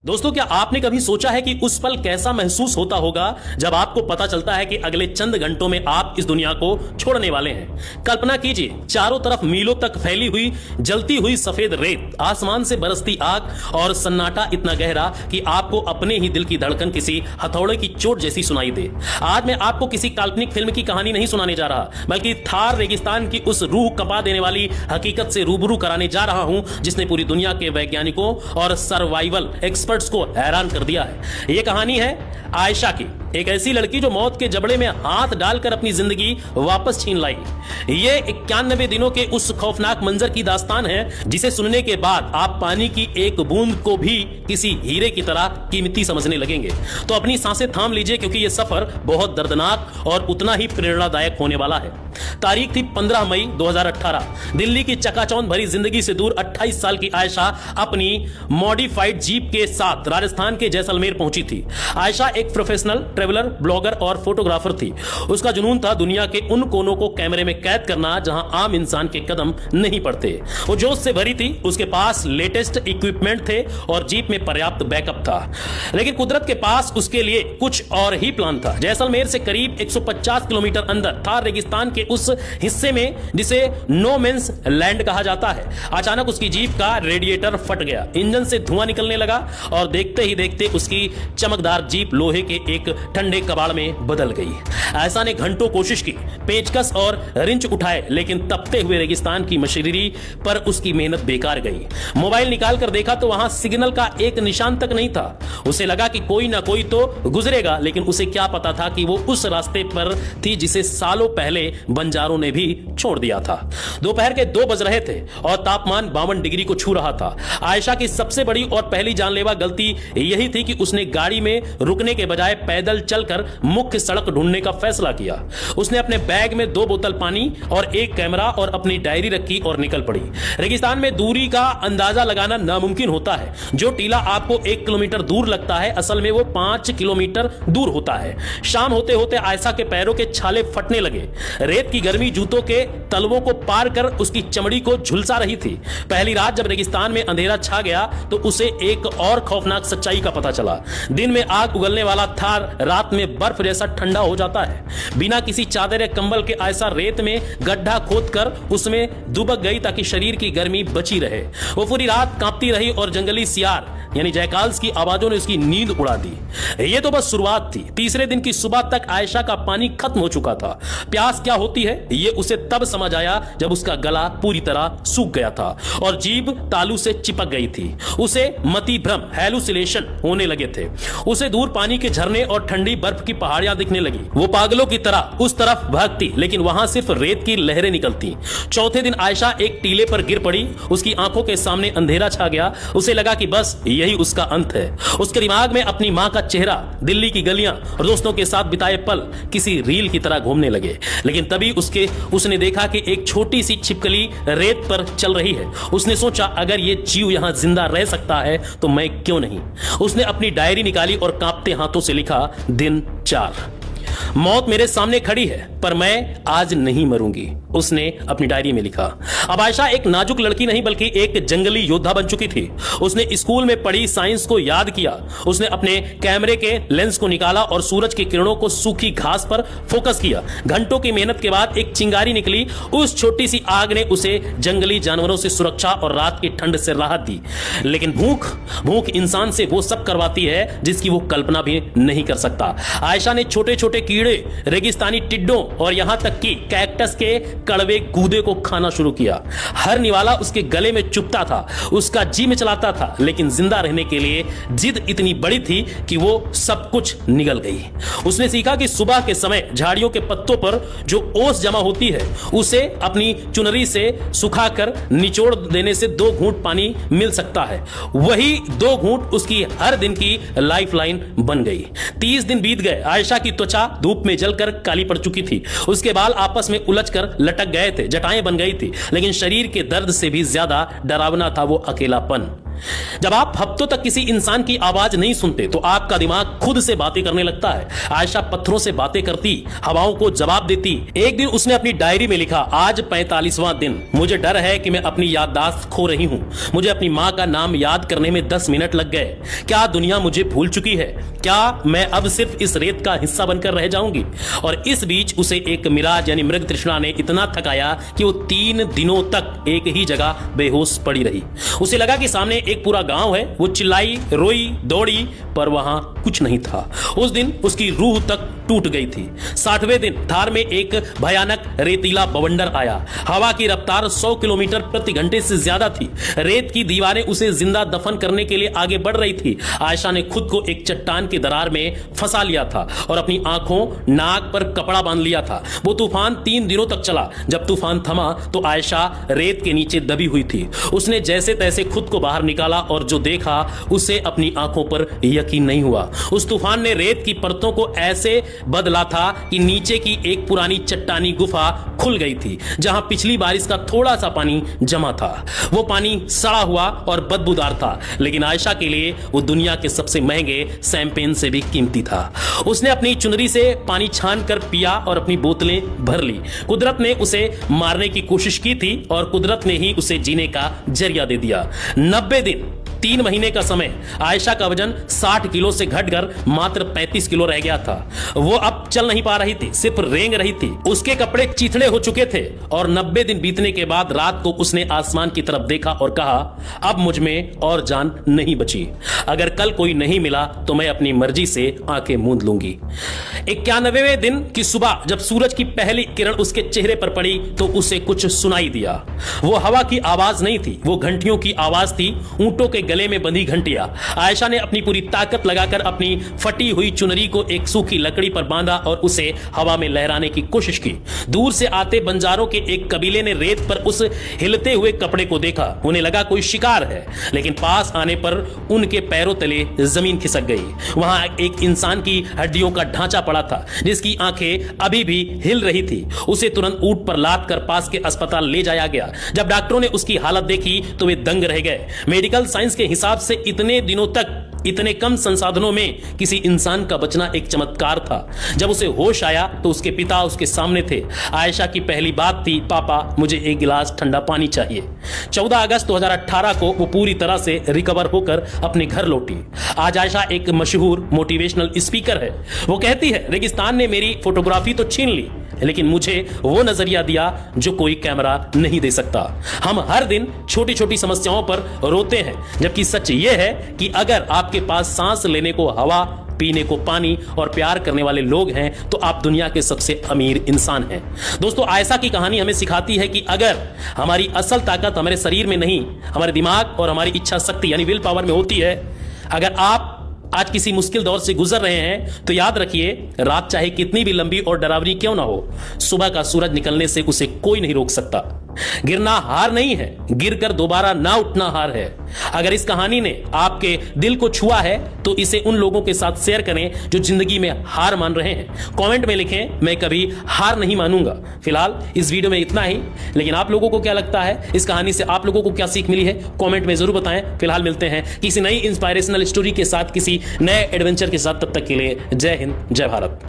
दोस्तों, क्या आपने कभी सोचा है कि उस पल कैसा महसूस होता होगा जब आपको पता चलता है कि अगले चंद घंटों में आप इस दुनिया को छोड़ने वाले हैं। कल्पना कीजिए, चारों तरफ मीलों तक फैली हुई जलती हुई सफेद रेत, आसमान से बरसती आग और सन्नाटा इतना गहरा कि आपको अपने ही दिल की धड़कन किसी हथौड़े की चोट जैसी सुनाई दे। आज मैं आपको किसी काल्पनिक फिल्म की कहानी नहीं सुनाने जा रहा, बल्कि थार रेगिस्तान की उस रूह कपा देने वाली हकीकत से रूबरू कराने जा रहा हूं जिसने पूरी दुनिया के वैज्ञानिकों और सर्वाइवल एक्सपर्ट्स को हैरान कर दिया है। यह कहानी है आयशा की, एक ऐसी लड़की जो मौत के जबड़े में हाथ डालकर अपनी जिंदगी वापस छीन लाई। ये 91 दिनों के उस खौफनाक मंजर की दास्तान है जिसे सुनने के बाद आप पानी की एक बूंद को भी किसी हीरे की तरह कीमती समझने लगेंगे। तो अपनी सांसें थाम लीजिए, क्योंकि यह सफर बहुत दर्दनाक और उतना ही प्रेरणादायक होने वाला है। तारीख थी 15 मई 2018। दिल्ली की चकाचौंध भरी जिंदगी से दूर 28 साल की आयशा अपनी मॉडिफाइड जीप के साथ राजस्थान के जैसलमेर पहुंची थी। आयशा एक प्रोफेशनल ट्रेवलर, ब्लॉगर और फोटोग्राफर थी। उसका जुनून था दुनिया के उन कोनों को कैमरे में कैद करना जहां आम इंसान के कदम नहीं पड़ते। वो जोश से भरी थी, उसके पास लेटेस्ट इक्विपमेंट थे और जीप में पर्याप्त बैकअप था। लेकिन कुदरत के पास उसके लिए कुछ और ही प्लान था। जैसलमेर से करीब 150 किलोमीटर अंदर थार रेगिस्तान के उस हिस्से में जिसे नो मेंस लैंड कहा जाता है, अचानक उसकी जीप का रेडिएटर फट गया, इंजन से धुआं निकलने लगा और देखते ही देखते उसकी चमकदार जीप लोहे के एक ठंडे कबाड़ में बदल गई। आयशा ने घंटों कोशिश की, पेचकस और रिंच उठाए, लेकिन तपते हुए रेगिस्तान की मशीनरी पर उसकी मेहनत बेकार गई। मोबाइल निकाल कर देखा तो वहां सिग्नल का एक निशान तक नहीं था। उसे लगा कि कोई ना कोई तो गुजरेगा, लेकिन उसे क्या पता था कि वो उस रास्ते पर थी जिसे सालों पहले बंजारों ने भी छोड़ दिया था। दोपहर के 2 बज रहे थे और तापमान 52 डिग्री को छू रहा था। आयशा की सबसे बड़ी और पहली जानलेवा गलती यही थी कि उसने गाड़ी में रुकने के बजाय पैदल चलकर मुख्य सड़क ढूंढने का फैसला किया। उसने अपने बैग में 2 बोतल पानी और एक कैमरा और अपनी डायरी रखी और निकल पड़ी। रेगिस्तान में दूरी का अंदाजा लगाना नामुमकिन होता है। जो टीला आपको 1 किलोमीटर दूर लगता है, असल में वो 5 किलोमीटर दूर होता है। शाम होते होते आयशा के पैरों के छाले फटने लगे। रेत की गर्मी जूतों के तलवों को पार कर उसकी चमड़ी को झुलसा रही थी। पहली रात जब रेगिस्तान में अंधेरा छा गया तो उसे एक और खौफनाक सच्चाई का पता चला। दिन में आग उगलने वाला थार रात में बर्फ जैसा ठंडा हो जाता है। बिना किसी चादर या कंबल के आयशा रेत में गड्ढा खोदकर उसमें दुबक गई ताकि शरीर की गर्मी बची रहे। वो पूरी रात कांपती रही और जंगली सियार यानी जयकाल्स की आवाजों ने उसकी नींद उड़ा दी। ये तो बस शुरुआत थी। तीसरे दिन की सुबह तक आयशा का पानी खत्म हो चुका था। प्यास क्या होती है ये उसे तब समझ आया जब उसका गला पूरी तरह सूख गया था और जीभ तालू से चिपक गई थी। उसे मति भ्रम, हैलुसिनेशन होने लगे थे। उसे दूर पानी के झरने और ठंडी बर्फ की पहाड़ियां दिखने लगी। वो पागलों की तरह उस तरफ भागती, लेकिन वहां सिर्फ रेत की लहरें निकलती। चौथे दिन आयशा एक टीले पर गिर पड़ी। उसकी आंखों के सामने अंधेरा छा गया। उसे लगा कि बस यही उसका अंत है। उसके दिमाग में अपनी मां का चेहरा, दिल्ली की गलियां और दोस्तों के साथ बिताए पल किसी रील की तरह घूमने लगे। लेकिन तभी उसने देखा कि एक छोटी सी छिपकली रेत पर चल रही है। उसने सोचा, अगर ये जीव यहां जिंदा रह सकता है तो मैं क्यों नहीं। उसने अपनी डायरी निकाली और कांपते हाथों से लिखा, दिन 4। मौत मेरे सामने खड़ी है पर मैं आज नहीं मरूंगी, उसने अपनी डायरी में लिखा। अब आयशा एक नाजुक लड़की नहीं बल्कि एक जंगली योद्धा बन चुकी थी। उसने स्कूल में पढ़ी साइंस को याद किया। उसने अपने कैमरे के लेंस को निकाला और सूरज की किरणों को सूखी घास पर फोकस किया। घंटों की मेहनत के बाद एक चिंगारी निकली। उस छोटी सी आग ने उसे जंगली जानवरों से सुरक्षा और रात की ठंड से राहत दी। लेकिन भूख इंसान से वो सब करवाती है जिसकी वो कल्पना भी नहीं कर सकता। आयशा ने छोटे छोटे कीड़े, रेगिस्तानी टिड्डों और यहां तक कि कैक्टस के कड़वे गूदे को खाना शुरू किया। हर निवाला उसके गले में चुभता था, उसका जी में चलाता था, लेकिन जिंदा रहने के लिए जिद इतनी बड़ी थी कि वो सब कुछ निगल गई। उसने सीखा कि सुबह के समय झाड़ियों के पत्तों पर जो ओस जमा होती है उसे अपनी चुनरी से सुखाकर निचोड़ देने से 2 घूंट पानी मिल सकता है। वही 2 घूंट उसकी हर दिन की लाइफलाइन बन गई। 30 दिन बीत गए। आयशा की त्वचा धूप में जलकर काली पड़ चुकी थी। उसके बाल आपस में उलझकर लटक गए थे, जटाएं बन गई थी, लेकिन शरीर के दर्द से भी ज्यादा डरावना था वो अकेलापन। जब आप हफ्तों तक किसी इंसान की आवाज नहीं सुनते तो आपका दिमाग खुद से बातें करने लगता है। आयशा पत्थरों से बातें करती, हवाओं को जवाब देती। एक दिन उसने अपनी डायरी में लिखा, आज 45वां दिन, मुझे डर है कि मैं अपनी याददाश्त खो रही हूं। मुझे अपनी मां का नाम याद करने में 10 मिनट लग गए। क्या दुनिया मुझे भूल चुकी है? क्या मैं अब सिर्फ इस रेत का हिस्सा बनकर रह जाऊंगी? और इस बीच उसे एक मिराज यानी मृग तृष्णा ने इतना थकाया कि वो 3 दिनों तक एक ही जगह बेहोश पड़ी रही। उसे लगा कि सामने एक पूरा गांव है। वो चिल्लाई, रोई, दौड़ी, पर वहां कुछ नहीं था। उस दिन उसकी रूह तक टूट गई थी। 60वें दिन धार में एक भयानक रेतीला बवंडर आया। हवा की रफ्तार 100 किलोमीटर प्रति घंटे से ज्यादा थी। रेत की दीवारें उसे जिंदा दफन करने के लिए आगे बढ़ रही थी। आयशा ने खुद को एक चट्टान की दरार में फंसा लिया था और अपनी आंखों, नाक पर कपड़ा बांध लिया था। वो तूफान 3 दिनों तक चला। जब तूफान थमा तो आयशा रेत के नीचे दबी हुई थी। उसने जैसे तैसे खुद को बाहर निकाला और जो देखा उसे अपनी आंखों पर यकीन नहीं हुआ। उस तूफान ने रेत की परतों को ऐसे बदला था कि नीचे की एक पुरानी चट्टानी गुफा खुल गई थी, जहां पिछली बारिश का थोड़ा सा पानी जमा था। वो पानी सड़ा हुआ और बदबूदार था, लेकिन आयशा के लिए वो दुनिया के सबसे महंगे शैंपेन से भी कीमती था। उसने अपनी चुनरी से पानी छान कर पिया और अपनी बोतलें भर ली। कुदरत ने उसे मारने की कोशिश की थी और कुदरत ने ही उसे जीने का जरिया दे दिया। 90 दिन, 3 महीने का समय। आयशा का वजन 60 किलो से घटकर मात्र 35 किलो रह गया था। वो अब चल नहीं पा रही थी, सिर्फ रेंग रही थी। उसके कपड़े चिथड़े हो चुके थे और 90 दिन बीतने के बाद रात को उसने आसमान की तरफ देखा और कहा, अब मुझ में और जान नहीं बची। अगर कल कोई नहीं मिला तो मैं अपनी मर्जी से आंखें मूंद लूंगी। 91वें दिन की सुबह जब सूरज की पहली किरण उसके चेहरे पर पड़ी तो उसे कुछ सुनाई दिया। वो हवा की आवाज नहीं थी, वो घंटियों की आवाज थी, ऊंटों के गले में बंधी घंटियां। आयशा ने अपनी पूरी ताकत लगाकर अपनी फटी हुई चुनरी को एक सूखी लकड़ी पर बांधा और उसे हवा में लहराने की कोशिश की। दूर से आते बंजारों के एक कबीले ने रेत पर उस हिलते हुए कपड़े को देखा। उन्हें लगा कोई शिकार है, लेकिन पास आने पर उनके पैरों तले जमीन खिसक गई। वहां एक इंसान की हड्डियों का ढांचा पड़ा था, जिसकी आंखें अभी भी हिल रही थी। उसे तुरंत ऊंट पर लाद कर पास के अस्पताल ले जाया गया। जब डॉक्टरों ने उसकी हालत देखी तो वे दंग रह गए। मेडिकल साइंस के हिसाब से इतने दिनों तक इतने कम संसाधनों में किसी इंसान का बचना एक चमत्कार था। जब उसे होश आया तो उसके पिता उसके सामने थे। आयशा की पहली बात थी, पापा मुझे एक गिलास ठंडा पानी चाहिए। 14 अगस्त 2018 को वो पूरी तरह से रिकवर होकर अपने घर लौटी। आज आयशा एक मशहूर मोटिवेशनल स्पीकर है। वो कहती है, रेगिस्तान ने मेरी फोटोग्राफी तो छीन ली, लेकिन मुझे वो नजरिया दिया जो कोई कैमरा नहीं दे सकता। हम हर दिन छोटी छोटी समस्याओं पर रोते हैं, जबकि सच ये है कि अगर आपके पास सांस लेने को हवा, पीने को पानी और प्यार करने वाले लोग हैं तो आप दुनिया के सबसे अमीर इंसान हैं। दोस्तों, आयशा की कहानी हमें सिखाती है कि अगर हमारी असल ताकत हमारे शरीर में नहीं, हमारे दिमाग और हमारी इच्छा शक्ति यानी विल पावर में होती है। अगर आप आज किसी मुश्किल दौर से गुजर रहे हैं तो याद रखिए, रात चाहे कितनी भी लंबी और डरावनी क्यों ना हो, सुबह का सूरज निकलने से उसे कोई नहीं रोक सकता। गिरना हार नहीं है, गिरकर दोबारा ना उठना हार है। अगर इस कहानी ने आपके दिल को छुआ है तो इसे उन लोगों के साथ शेयर करें जो जिंदगी में हार मान रहे हैं। कमेंट में लिखें, मैं कभी हार नहीं मानूंगा। फिलहाल इस वीडियो में इतना ही, लेकिन आप लोगों को क्या लगता है, इस कहानी से आप लोगों को क्या सीख मिली है, कमेंट में जरूर बताएं। फिलहाल मिलते हैं किसी नई इंस्पायरेशनल स्टोरी के साथ, किसी नए एडवेंचर के साथ। तब तक के लिए जय हिंद, जय भारत।